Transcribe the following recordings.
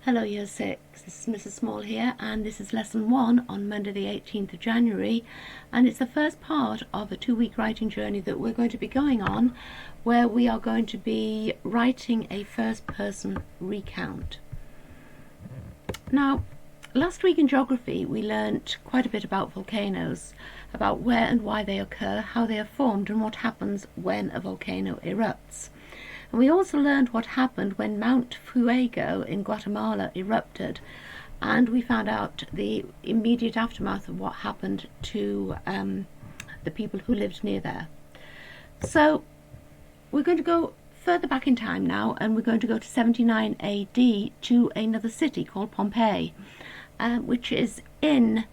Hello Year 6, this is Mrs. Small here, and this is lesson 1 on Monday the 18th of January, and it's the first part of a 2-week writing journey that we're going to be going on, where we are going to be writing a first person recount. Now, last week in geography we learnt quite a bit about volcanoes, about where and why they occur, how they are formed, and what happens when a volcano erupts. And we also learned what happened when Mount Fuego in Guatemala erupted, and we found out the immediate aftermath of what happened to the people who lived near there. So we're going to go further back in time now, and we're going to go to 79 AD to another city called Pompeii, which is in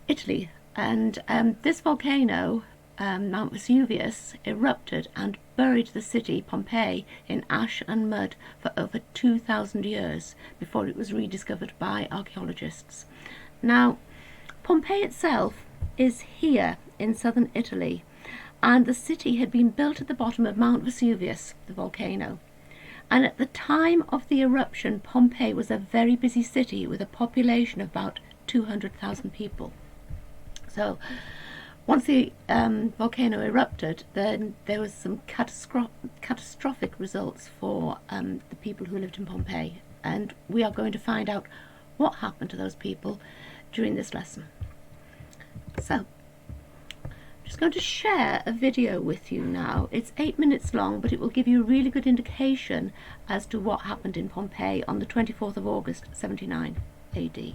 Italy. And this volcano, Mount Vesuvius, erupted and buried the city Pompeii in ash and mud for over 2,000 years before it was rediscovered by archaeologists. Now, Pompeii itself is here in southern Italy, and the city had been built at the bottom of Mount Vesuvius, the volcano. And at the time of the eruption, Pompeii was a very busy city with a population of about 200,000 people. So once the volcano erupted, then there was some catastrophic results for the people who lived in Pompeii, and we are going to find out what happened to those people during this lesson. So I'm just going to share a video with you now. It's 8 minutes long, but it will give you a really good indication as to what happened in Pompeii on the 24th of August 79 AD.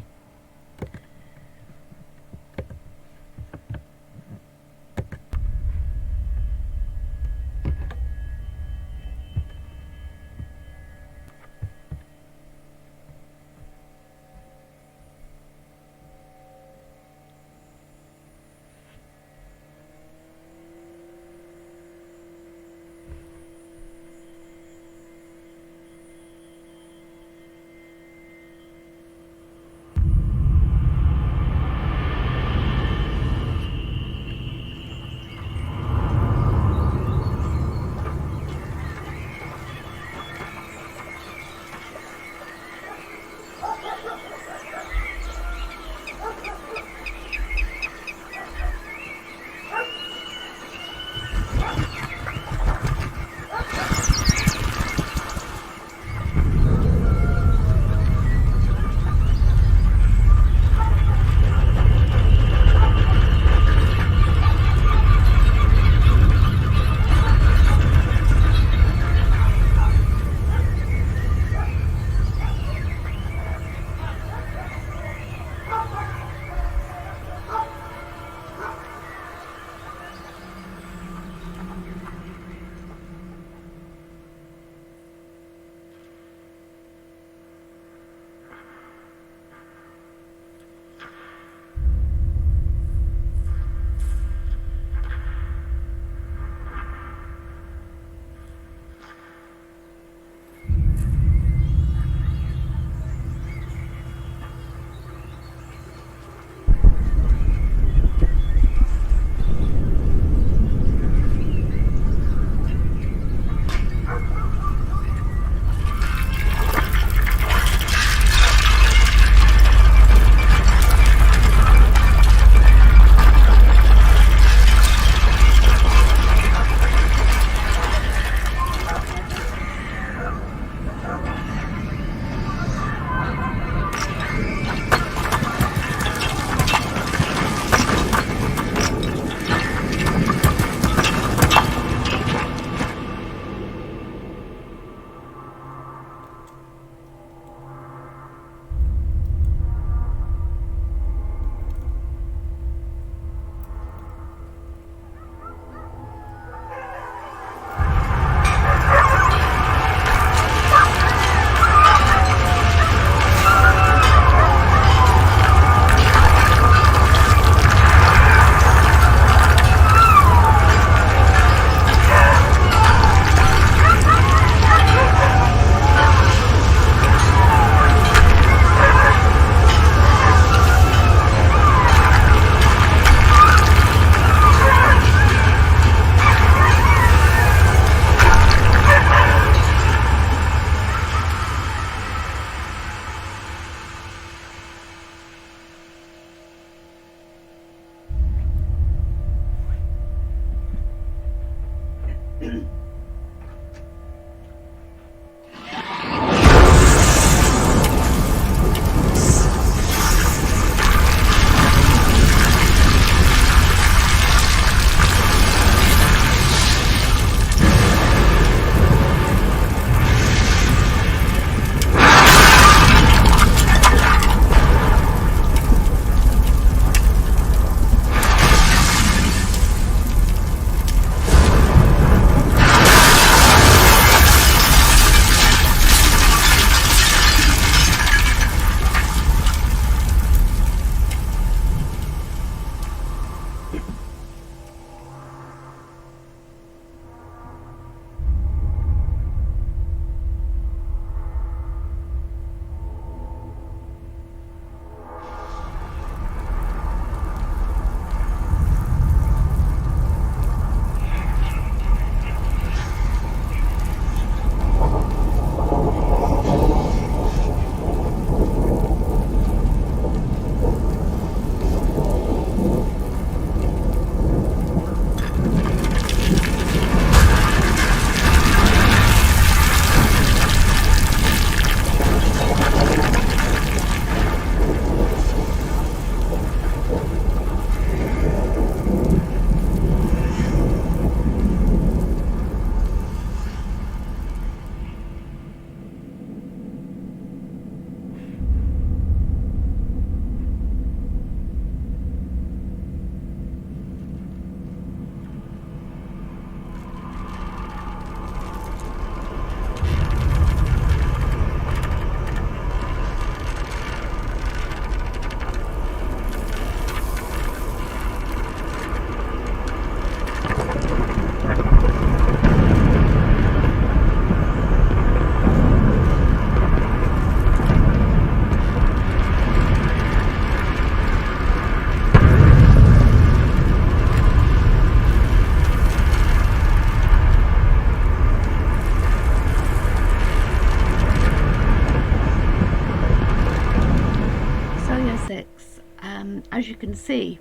As you can see,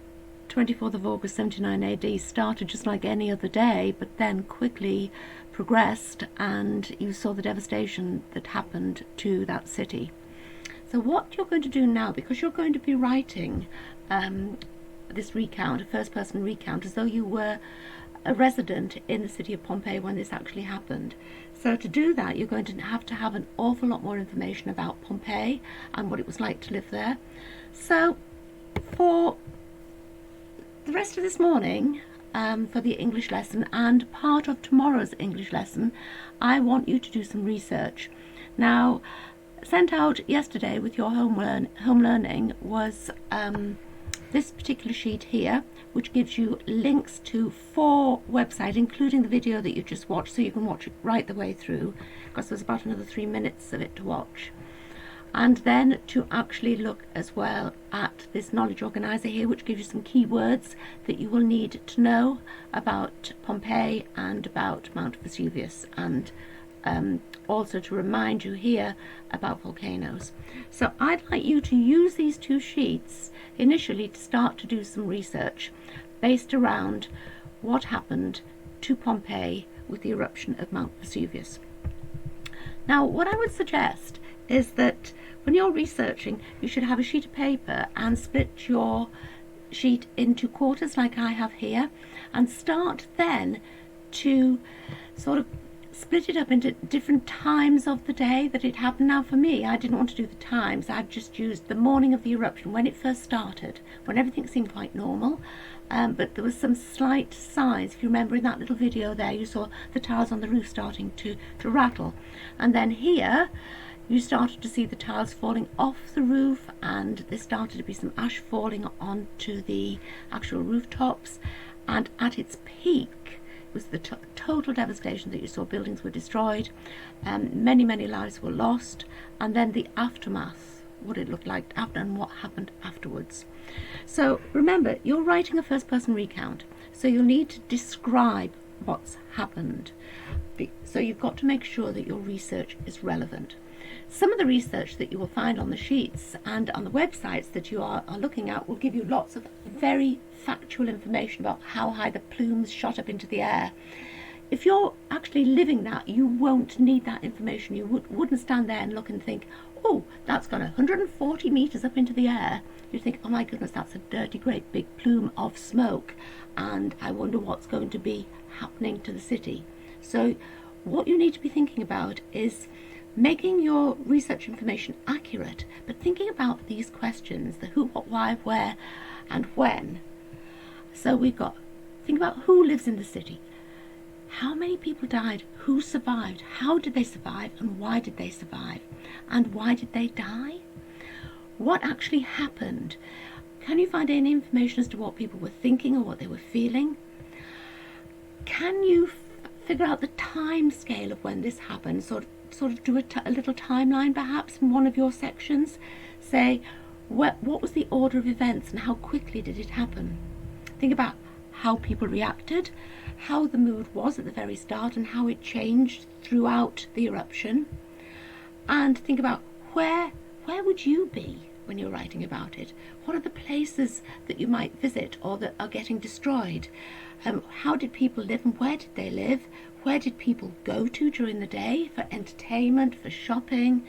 24th of August 79 AD started just like any other day, but then quickly progressed, and you saw the devastation that happened to that city. So what you're going to do now, because you're going to be writing this recount, a first-person recount, as though you were a resident in the city of Pompeii when this actually happened. So to do that, you're going to have an awful lot more information about Pompeii and what it was like to live there. So for the rest of this morning, for the English lesson and part of tomorrow's English lesson, I want you to do some research. Now, sent out yesterday with your home learning was this particular sheet here, which gives you links to 4 websites, including the video that you just watched, so you can watch it right the way through, because there's about another 3 minutes of it to watch. And then to actually look as well at this knowledge organizer here, which gives you some keywords that you will need to know about Pompeii and about Mount Vesuvius, and also to remind you here about volcanoes. So I'd like you to use these 2 sheets initially to start to do some research based around what happened to Pompeii with the eruption of Mount Vesuvius. Now, what I would suggest is that when you're researching, you should have a sheet of paper and split your sheet into quarters like I have here, and start then to sort of split it up into different times of the day that it happened. Now for me, I didn't want to do the times. I just used the morning of the eruption, when it first started, when everything seemed quite normal, but there was some slight signs. If you remember in that little video there, you saw the tiles on the roof starting to rattle, and then here you started to see the tiles falling off the roof, and there started to be some ash falling onto the actual rooftops, and at its peak was the total devastation that you saw. Buildings were destroyed, many lives were lost, and then the aftermath, what it looked like after and what happened afterwards. So remember, you're writing a first-person recount, so you'll need to describe what's happened. So you've got to make sure that your research is relevant. Some of the research that you will find on the sheets and on the websites that you are looking at will give you lots of very factual information about how high the plumes shot up into the air. if you're actually living that, you won't need that information. You wouldn't stand there and look and think, oh, that's gone 140 metres up into the air. You think, oh my goodness, that's a dirty, great big plume of smoke, and I wonder what's going to be happening to the city. So what you need to be thinking about is making your research information accurate, but thinking about these questions, the who, what, why, where, and when. So we've got, think about who lives in the city. How many people died? Who survived? How did they survive? And why did they survive? And why did they die? What actually happened? Can you find any information as to what people were thinking or what they were feeling? Can you figure out the time scale of when this happened? Sort of do a little timeline perhaps in one of your sections. Say, what was the order of events and how quickly did it happen? Think about how people reacted, how the mood was at the very start and how it changed throughout the eruption. And think about where would you be when you're writing about it? What are the places that you might visit or that are getting destroyed? How did people live and where did they live? Where did people go to during the day for entertainment, for shopping?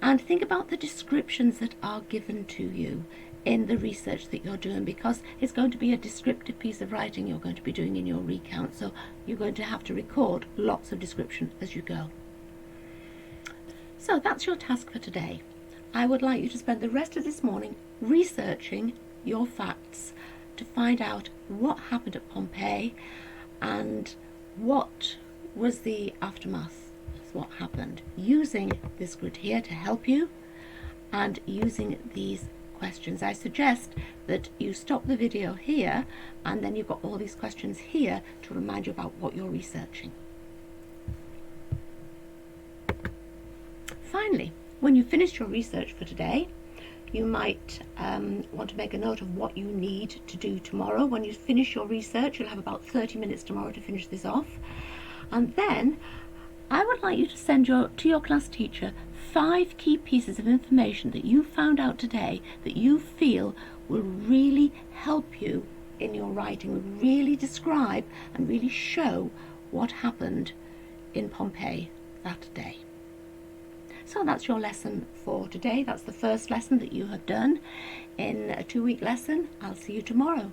And think about the descriptions that are given to you in the research that you're doing, because it's going to be a descriptive piece of writing you're going to be doing in your recount, so you're going to have to record lots of description as you go. So that's your task for today. I would like you to spend the rest of this morning researching your facts to find out what happened at Pompeii and what was the aftermath of what happened, using this grid here to help you and using these questions. I suggest that you stop the video here and then you've got all these questions here to remind you about what you're researching. Finally, when you've finished your research for today, you might want to make a note of what you need to do tomorrow. When you finish your research, you'll have about 30 minutes tomorrow to finish this off. And then I would like you to send to your class teacher 5 key pieces of information that you found out today that you feel will really help you in your writing, will really describe and really show what happened in Pompeii that day. So that's your lesson for today. That's the first lesson that you have done in a 2-week lesson. I'll see you tomorrow.